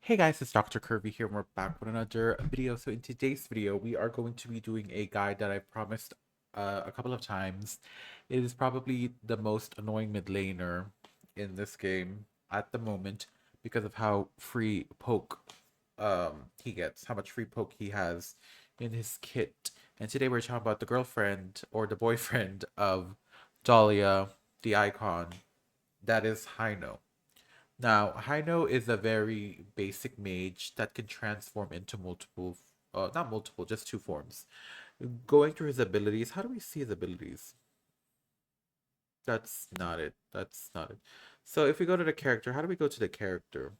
Hey guys, it's Dr. Kirby here, and we're back with another video. So in today's video, we are going to be doing a guide that I promised a couple of times. It is probably the most annoying mid laner in this game at the moment because of how free poke he gets, how much free poke he has in his kit. And today we're talking about the girlfriend or the boyfriend of Dahlia, the icon, that is Heino. Now, Hino is a very basic mage that can transform into multiple, not multiple, just two forms. Going through his abilities, how do we see his abilities? That's not it. That's not it. So if we go to the character, how do we go to the character?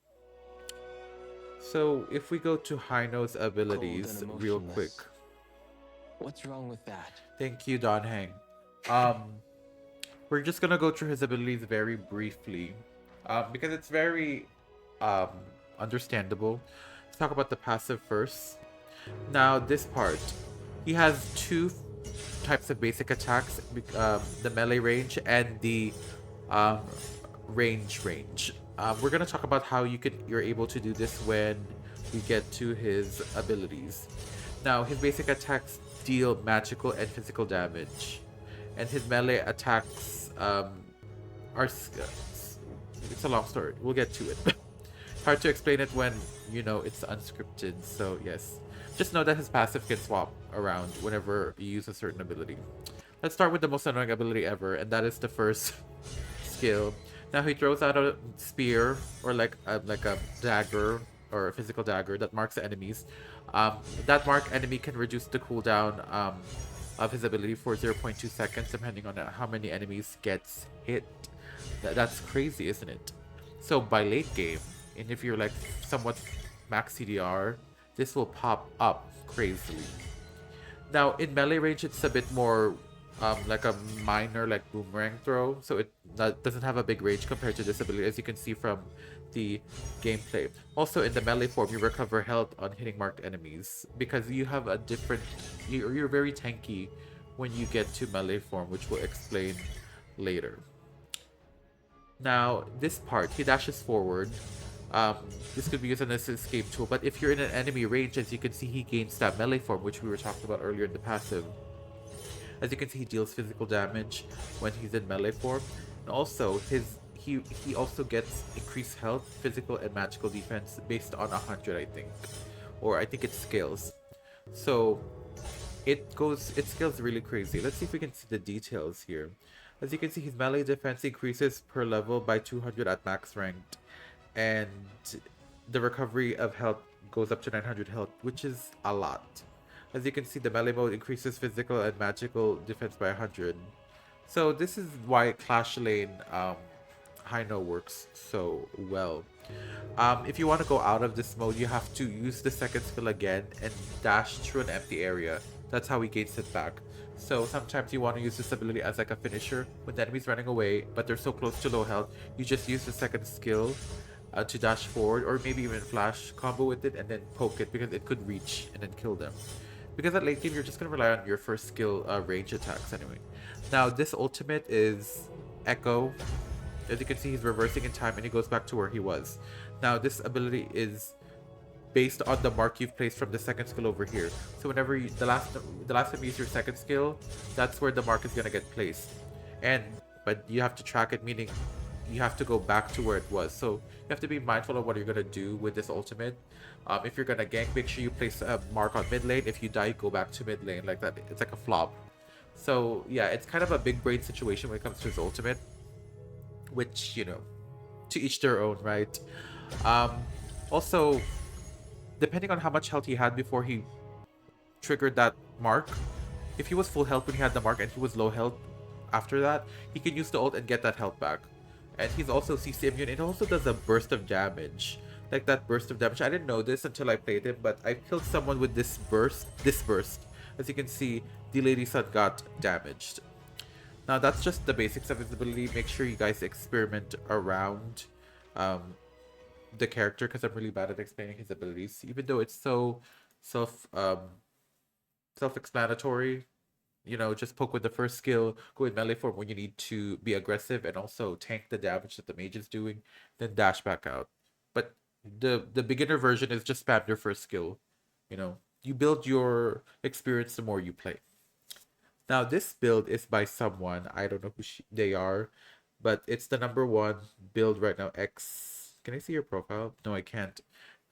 So if we go to Hino's Cold and abilities real quick. emotionless. What's wrong with that? Thank you, Don Hang. Um, we're just gonna go through his abilities very briefly, because it's very um understandable. Let's talk about the passive first. Now, this part, he has two types of basic attacks: the melee range and the um, range. We're gonna talk about how you're able to do this when we get to his abilities. Now, his basic attacks deal magical and physical damage, and his melee attacks are. It's a long story. We'll get to it. Hard to explain it when it's unscripted. So yes, just know that his passive can swap around whenever you use a certain ability. Let's start with the most annoying ability ever, and that is the first skill. Now he throws out a spear or like a dagger or a physical dagger that marks enemies. That marked enemy can reduce the cooldown of his ability for 0.2 seconds, depending on how many enemies gets hit. That's crazy, isn't it? So by late game, and if you're like somewhat max CDR, this will pop up crazily. Now in melee range, it's a bit more like a minor like boomerang throw, so it that doesn't have a big range compared to this ability, as you can see from the gameplay. Also in the melee form, you recover health on hitting marked enemies because you have a different. You're very tanky when you get to melee form, which we'll explain later. Now, this part, he dashes forward. Um, this could be used as an escape tool, but if you're in an enemy range, as you can see, he gains that melee form, which we were talking about earlier in the passive. As you can see, he deals physical damage when he's in melee form. And also, he also gets increased health, physical, and magical defense based on 100, I think. Or I think it scales. So it scales really crazy. Let's see if we can see the details here. As you can see, his melee defense increases per level by 200 at max ranked, and the recovery of health goes up to 900 health, which is a lot. As you can see, the melee mode increases physical and magical defense by 100. So this is why Clash Lane Hino works so well. If you want to go out of this mode, you have to use the second skill again and dash through an empty area. That's how he gains it back. So sometimes you want to use this ability as like a finisher when the enemy's running away, but they're so close to low health. You just use the second skill to dash forward, or maybe even flash combo with it and then poke it because it could reach and then kill them. Because at late game, you're just gonna rely on your first skill range attacks anyway. Now this ultimate is Echo. As you can see, he's reversing in time and he goes back to where he was. Now this ability is based on the mark you've placed from the second skill over here. So whenever the last time you use your second skill, that's where the mark is gonna get placed. And but you have to track it, meaning you have to go back to where it was. So you have to be mindful of what you're gonna do with this ultimate. If you're gonna gank, make sure you place a mark on mid lane. If you die, go back to mid lane like that. It's like a flop. So yeah, it's kind of a big brain situation when it comes to his ultimate, which to each their own, right? Um, Also, depending on how much health he had before he triggered that mark, if he was full health when he had the mark and he was low health after that, he can use the ult and get that health back. And he's also CC immune. It also does a burst of damage. Like that burst of damage. I didn't know this until I played him, but I killed someone with this burst. This burst. As you can see, the Lady Zhen got damaged. Now that's just the basics of his ability. Make sure you guys experiment around um, the character because I'm really bad at explaining his abilities, even though it's so self self-explanatory. Just poke with the first skill, go with melee form when you need to be aggressive and also tank the damage that the mage is doing, then dash back out. But The beginner version is just spam your first skill. You know, you build your experience the more you play. Now this build is by someone, I don't know who they are, but it's the number one build right now. X. Can I see your profile? No, I can't.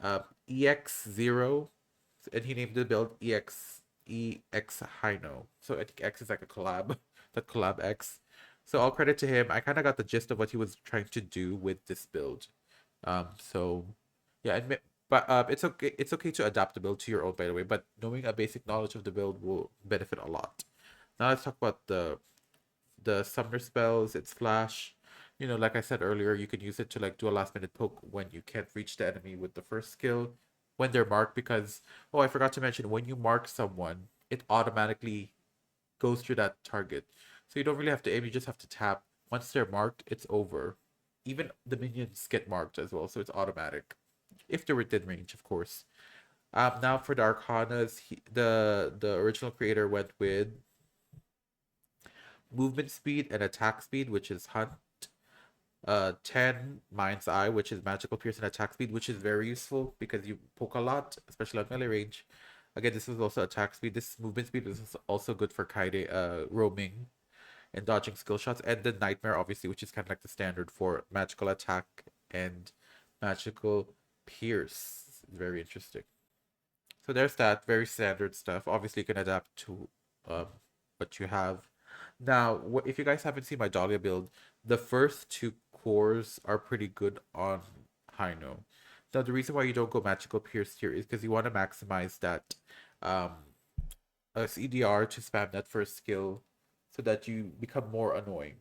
EX0, and he named the build EX Hino. So I think X is like a collab, that collab X. So all credit to him. I kind of got the gist of what he was trying to do with this build. So yeah, but it's okay. It's okay to adapt the build to your own, by the way. But knowing a basic knowledge of the build will benefit a lot. Now let's talk about the summoner spells. It's flash. You know, like I said earlier, you can use it to like do a last minute poke when you can't reach the enemy with the first skill when they're marked. Because oh, I forgot to mention, when you mark someone, it automatically goes through that target. So you don't really have to aim. You just have to tap. Once they're marked, it's over. Even the minions get marked as well, so it's automatic. If they're within range, of course. Now for the Arcanas, the original creator went with movement speed and attack speed, which is Hunt. 10 Mind's Eye, which is magical pierce and attack speed, which is very useful because you poke a lot, especially on melee range. Again, this is also attack speed. This movement speed is also good for Kaide, roaming and dodging skill shots, and the Nightmare, obviously, which is kind of like the standard for magical attack and magical pierce. It's very interesting. So there's that very standard stuff. Obviously, you can adapt to um, what you have. Now, if you guys haven't seen my Dahlia build, the first two cores are pretty good on Heino. Now, the reason why you don't go magical pierce here is because you want to maximize that um, CDR to spam that first skill so that you become more annoying.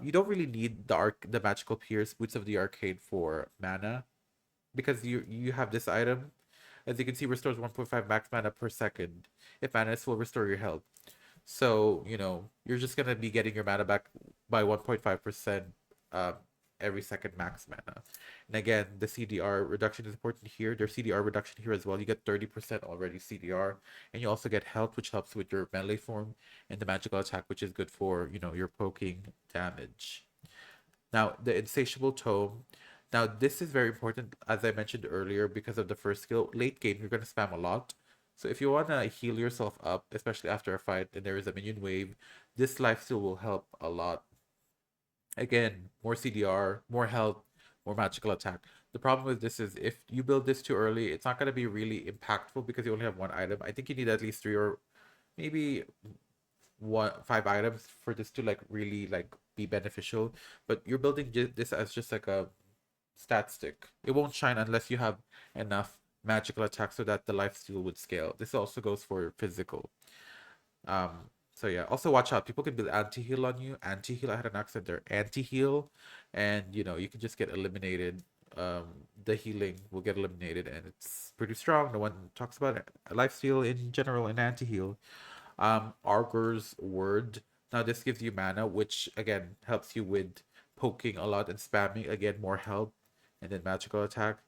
You don't really need the magical pierce boots of the arcade for mana because you have this item. As you can see, restores 1.5 max mana per second. If mana is full, restore your health. So, you know, you're just gonna be getting your mana back by 1.5% every second max mana. And again, the CDR reduction is important here. There's CDR reduction here as well. You get 30% already CDR. And you also get health, which helps with your melee form, and the magical attack, which is good for, you know, your poking damage. Now, the Insatiable Tome. Now, this is very important, as I mentioned earlier, because of the first skill. Late game, you're going to spam a lot. So if you want to heal yourself up, especially after a fight and there is a minion wave, this lifesteal will help a lot. Again, more CDR, more health, more magical attack. The problem with this is if you build this too early, it's not going to be really impactful because you only have one item. I think you need at least 3 or maybe 5 items for this to like really like be beneficial. But you're building this as just like a stat stick. It won't shine unless you have enough magical attack so that the lifesteal would scale. This also goes for physical. So yeah, also watch out. People can build anti-heal on you. Anti-heal, I had an accent there. Anti-heal, and you know, you can just get eliminated. The healing will get eliminated, and it's pretty strong. No one talks about it. Lifesteal in general and anti-heal. Argur's Word. Now this gives you mana, which again helps you with poking a lot and spamming. Again, more health, and then magical attack.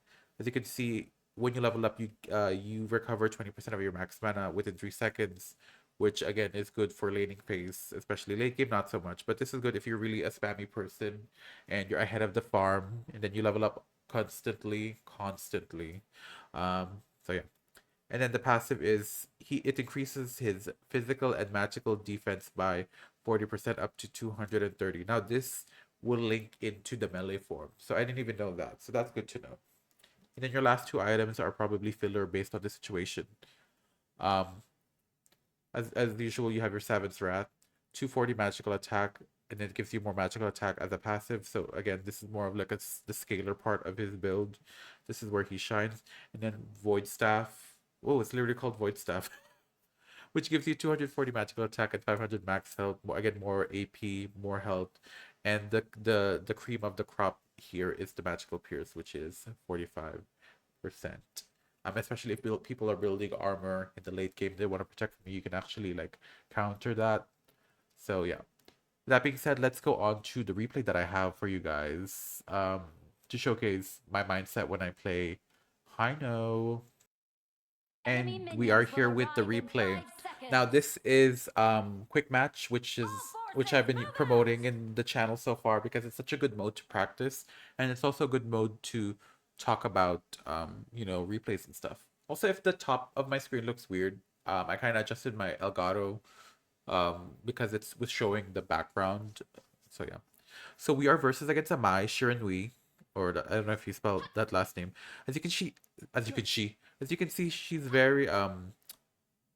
As you can see, when you level up, you recover 20% of your max mana within 3 seconds, which again is good for laning phase, especially late game. Not so much, but this is good if you're really a spammy person and you're ahead of the farm, and then you level up constantly. So yeah. And then the passive is it increases his physical and magical defense by 40% up to 230. Now this will link into the melee form. So I didn't even know that. So that's good to know. And then your last two items are probably filler based on the situation. Um, as usual, you have your Savage Wrath, 240 magical attack, and it gives you more magical attack as a passive. So again, this is more of like the scalar part of his build. This is where he shines. And then Void Staff. Oh, it's literally called Void Staff, which gives you 240 magical attack and 500 max health. Again, more AP, more health, and the cream of the crop here is the magical pierce, which is 45%. Especially if people are building armor in the late game, they want to protect from you. You can actually like counter that. So yeah. That being said, let's go on to the replay that I have for you guys to showcase my mindset when I play Hino. And we are here with the replay. Now this is quick match, which I've been promoting in the channel so far because it's such a good mode to practice, and it's also a good mode to talk about you know, replays and stuff. Also, if the top of my screen looks weird, I kind of adjusted my Elgato because it's was showing the background. So yeah. So we are versus against a Mai Shiranui, or I don't know if you spelled that last name. As you can she, as you can see, she's very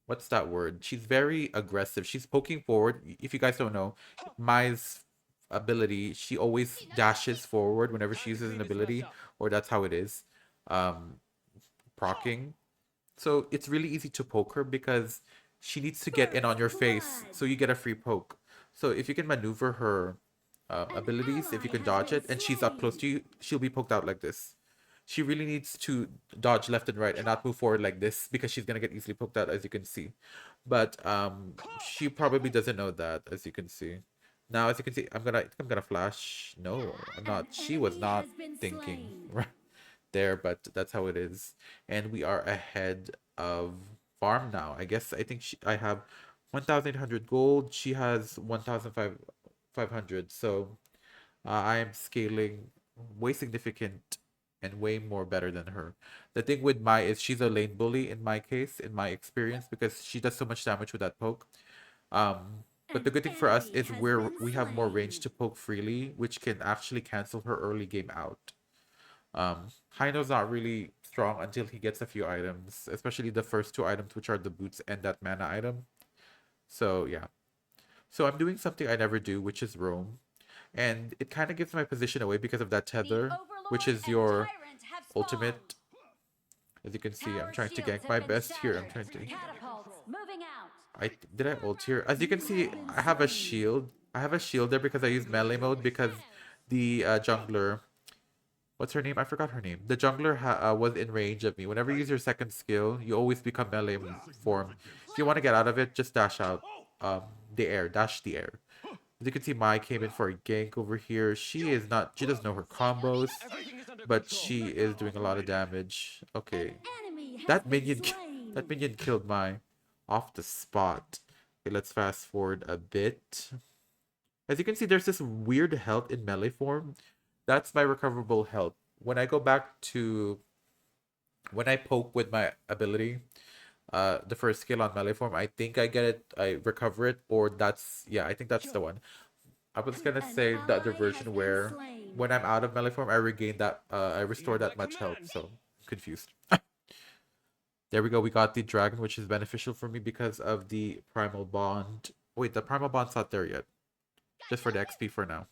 what's that word? She's very aggressive. She's poking forward. If you guys don't know, Mai's ability, she always dashes forward whenever she uses an ability, or that's how it is. Um, Procking. So it's really easy to poke her because she needs to get in on your face, so you get a free poke. So if you can maneuver her abilities, if you can dodge it, and she's up close to you, she'll be poked out like this. She really needs to dodge left and right and not move forward like this because she's gonna get easily poked out, as you can see. But she probably doesn't know that, as you can see. Now, as you can see, I'm gonna flash. No, I'm not. She was not thinking right there, but that's how it is. And we are ahead of farm now. I think I have 1,800 gold. She has 1,500. So I am scaling way significant and way more better than her. The thing with Mai is she's a lane bully in my case, in my experience, because she does so much damage with that poke. But the good thing for us is we have more range to poke freely, which can actually cancel her early game out. Heino's not really strong until he gets a few items, especially the first two items, which are the boots and that mana item. So yeah. So I'm doing something I never do, which is roam. And it kind of gives my position away because of that tether, which is your ultimate. As you can see, I'm trying to gank my best here. I'm trying to. Did I ult here? As you can see, I have a shield. I have a shield there because I use melee mode because the jungler, what's her name? I forgot her name. The jungler was in range of me. Whenever you use your second skill, you always become melee form. If you want to get out of it, just dash out the air. Dash the air. As you can see, Mai came in for a gank over here. She doesn't know her combos, but she is doing a lot of damage. Okay. That minion, that minion killed Mai off the spot. Okay, let's fast forward a bit. As you can see, there's this weird health in melee form. That's my recoverable health. When I go back to when I poke with my ability, the first skill on melee form, I think I get it, I recover it, or I think that's the one. I was gonna say the other version where when I'm out of melee form, I regain that, I restore that much health. So I'm confused. There we go. We got the dragon, which is beneficial for me because of the primal bond. Wait, the primal bond's not there yet. Just for the XP for now.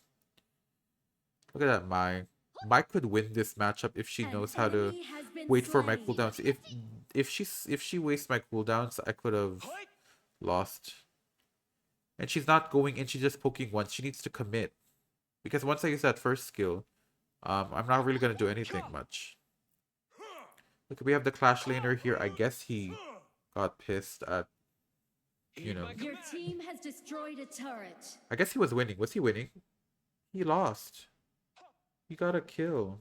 Look at that, Mai could win this matchup if she knows how to wait for my cooldowns. If she wastes my cooldowns, I could have lost. And she's not going in, she's just poking once. She needs to commit. Because once I use that first skill, I'm not really gonna do anything much. Look, we have the Clash Laner here. I guess he got pissed at, you know. Your team has destroyed a turret. I guess he was winning. Was he winning? He lost. He got a kill.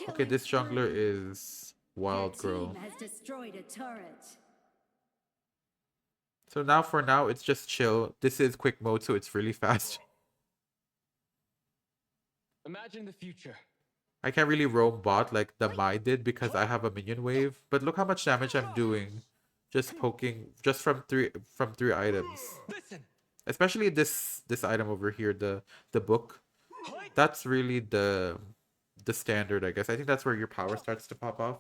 Okay, this jungler is Wild Girl. Has destroyed a turret. So now for now, it's just chill. This is quick mode, so it's really fast. Imagine the future. I can't really roam bot like the Mai did because I have a minion wave. But look how much damage I'm doing. Just poking, just from three items. Especially this item over here, the book. That's really the standard, I guess. I think that's where your power starts to pop off.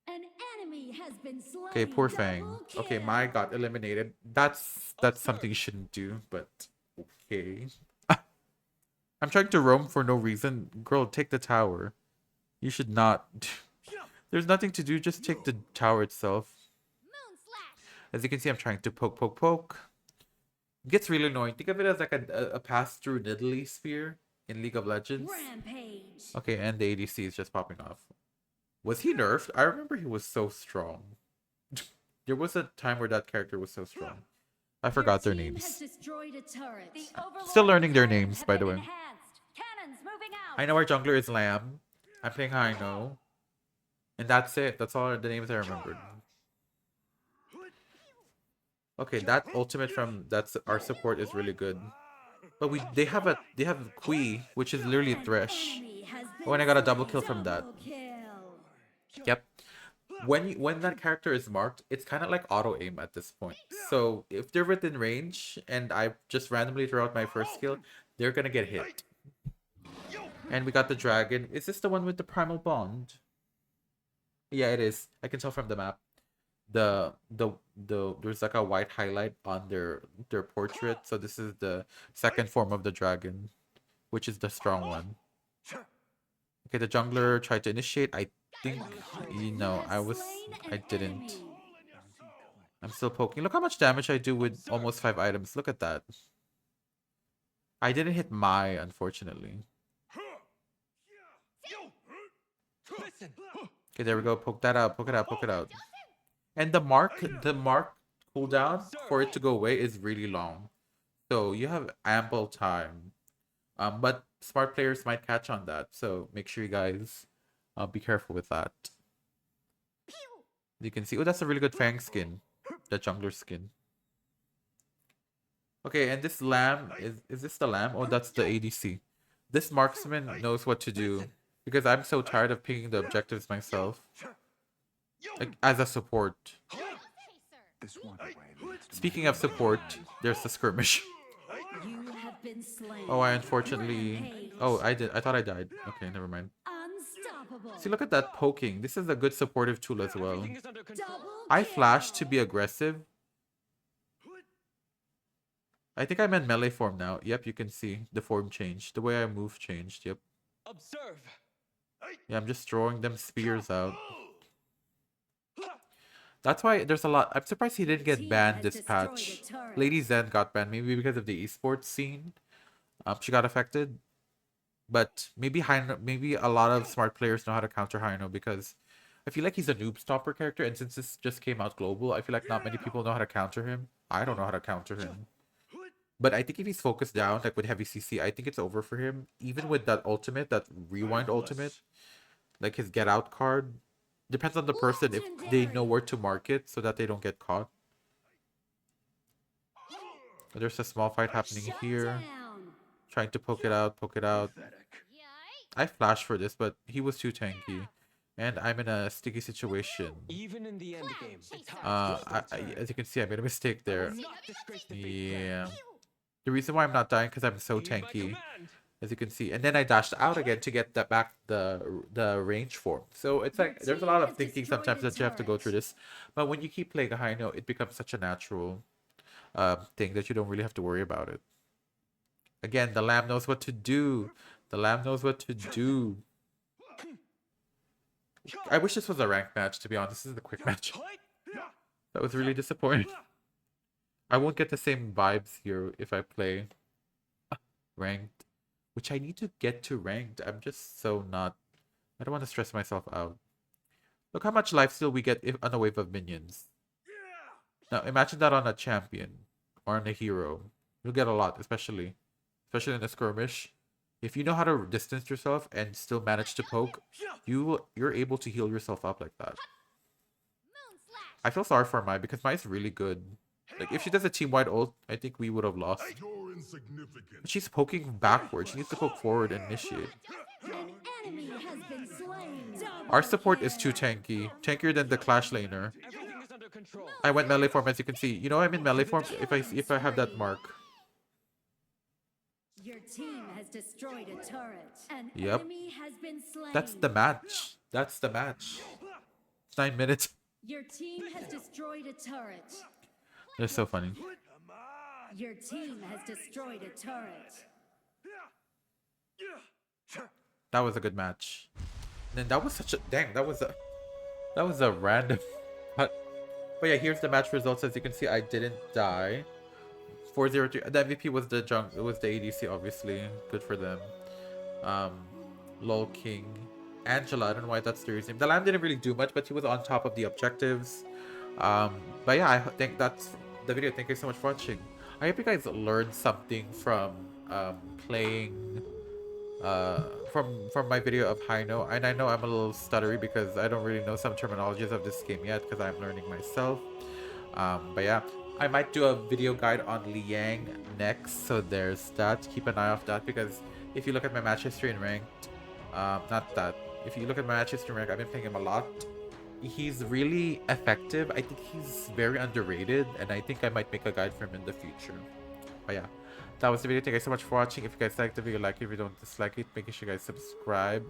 An enemy has been slain. Okay, poor Fang. Okay, Mai got eliminated. That's something you shouldn't do, but okay. I'm trying to roam for no reason. Girl, take the tower. You should not. There's nothing to do. Just take the tower itself. As you can see, I'm trying to poke. It gets really annoying. Think of it as like a pass-through Nidalee Spear in League of Legends. Rampage. Okay, and the ADC is just popping off. Was he nerfed? I remember he was so strong. There was a time where that character was so strong. I forgot their names. Still learning their names, by the way. I know our jungler is Lamb. I'm playing Heino. And that's it. That's all the names I remembered. Okay, that ultimate from our support is really good. But they have Kui, which is literally Thresh. been Oh, and I got a double kill from that. double kill. Yep. When that character is marked, it's kind of like auto aim at this point. So if they're within range and I just randomly throw out my first skill, they're gonna get hit. And we got the dragon. Is this the one with the primal bond? Yeah, it is. I can tell from the map. The there's like a white highlight on their portrait. So this is the second form of the dragon, which is the strong one. Okay, the jungler tried to initiate. I think I didn't. I'm still poking. Look how much damage I do with almost 5 items. Look at that. I didn't hit my, unfortunately. Listen. Okay, there we go. Poke that out. Poke it out. Poke it out. And the mark cooldown for it to go away is really long. So you have ample time. But smart players might catch on that. So make sure you guys be careful with that. You can see, oh, that's a really good Fang skin. The jungler skin. Okay, and this lamb, is this the lamb? Oh, that's the ADC. This marksman knows what to do. Because I'm so tired of picking the objectives myself. Like, as a support. Speaking of support, there's the skirmish. You have been slain. Oh, I unfortunately... Oh, I thought I died. Okay, never mind. Unstoppable. See, look at that poking. This is a good supportive tool as well. Everything is under control. Double I kill. flashed to be aggressive. I think I'm in melee form now. Yep, you can see the form changed. The way I move changed. Yep. Observe. Yeah, I'm just throwing them spears out. That's why there's a lot. I'm surprised he didn't get Team banned has this destroyed patch. a turret. Lady Zhen got banned, maybe because of the esports scene. She got affected. But maybe Heino, maybe a lot of smart players know how to counter Heino because I feel like he's a noob stopper character, and since this just came out global, I feel like not many people know how to counter him. I don't know how to counter him. But I think if he's focused down, like with heavy CC, I think it's over for him. Even with that ultimate, that rewind ultimate, like his get out card. Depends on the person if they know where to mark it so that they don't get caught. There's a small fight happening Shut here. down. Trying to poke it out, poke it out. I flashed for this, but he was too tanky. And I'm in a sticky situation. Even in the end game, the time As you can see, I made a mistake there. not disgrace the fate Yeah. plan. The reason why I'm not dying because I'm so Lead by tanky, command. as you can see. And then I dashed out again to get that back the range form. So it's like there's a lot of thinking sometimes that you have to go through this. But when you keep playing a Hino, it becomes such a natural thing that you don't really have to worry about it. Again, the lamb knows what to do. The lamb knows what to do. I wish this was a ranked match, to be honest. This is a quick match. That was really disappointing. I won't get the same vibes here if I play ranked. Which I need to get to ranked. I'm just so not... I don't want to stress myself out. Look how much lifesteal we get on a wave of minions. Now, imagine that on a champion. Or on a hero. You'll get a lot, especially in a skirmish. If you know how to distance yourself and still manage to poke, you're able to heal yourself up like that. I feel sorry for Mai because Mai is really good. Like if she does a team-wide ult, I think we would have lost. But she's poking backwards. She needs to poke forward and initiate. An enemy has been slain. Our support is too tanky. Tankier than the Clash laner. Everything is under control. I went melee form, as you can see. You know I'm in melee form if I have that mark. Your team has destroyed a turret. An Yep. enemy has been slain. That's the match. That's the match. 9 minutes. Your team has destroyed a turret. They're so funny. Your team has destroyed a turret. That was a good match. And then that was such a dang. That was a random cut. But yeah, here's the match results. As you can see, I didn't die. 4-0-3. The MVP was the ADC, obviously. Good for them. Lol King. Angela, I don't know why that's the name. The lamb didn't really do much, but he was on top of the objectives. But yeah, I think that's the video. Thank you so much for watching. I hope you guys learned something from playing from my video of Hino. And I know I'm a little stuttery because I don't really know some terminologies of this game yet because I'm learning myself. But yeah, I might do a video guide on Liang next, so there's that. Keep an eye off that because if you look at my match history in ranked, Not that. If you look at my matches to rank, I've been playing him a lot. He's really effective. I think he's very underrated, and I think I might make a guide for him in the future. But yeah, that was the video. Thank you guys so much for watching. If you guys liked the video, like it. If you don't dislike it, making sure you guys subscribe.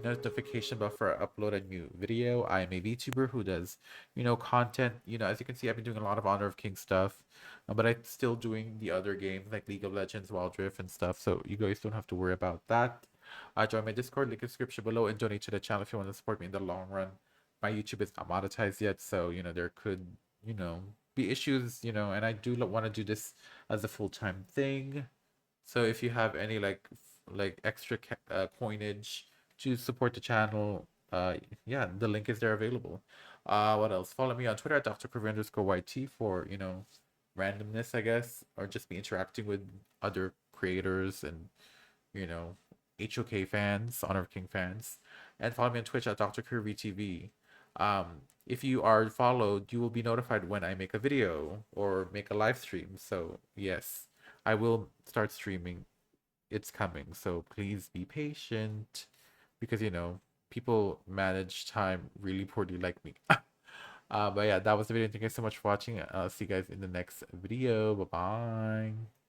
Notification bell for I upload a new video. I am a VTuber who does, content. As you can see, I've been doing a lot of Honor of King stuff, but I'm still doing the other games like League of Legends, Wild Rift, and stuff. So you guys don't have to worry about that. Join my Discord, link in the description below, and donate to the channel if you want to support me in the long run. My YouTube is not monetized yet, so there could, be issues, and I do want to do this as a full-time thing. So if you have any like extra coinage to support the channel, yeah, the link is there available. What else? Follow me on Twitter at Dr. _YT for randomness, I guess, or just be interacting with other creators and you know HOK fans, Honor of King fans, and follow me on Twitch at Dr. TV. If you are followed, you will be notified when I make a video or make a live stream. So yes, I will start streaming. It's coming. So please be patient because people manage time really poorly like me. But yeah, that was the video. Thank you guys so much for watching. I'll see you guys in the next video. Bye bye.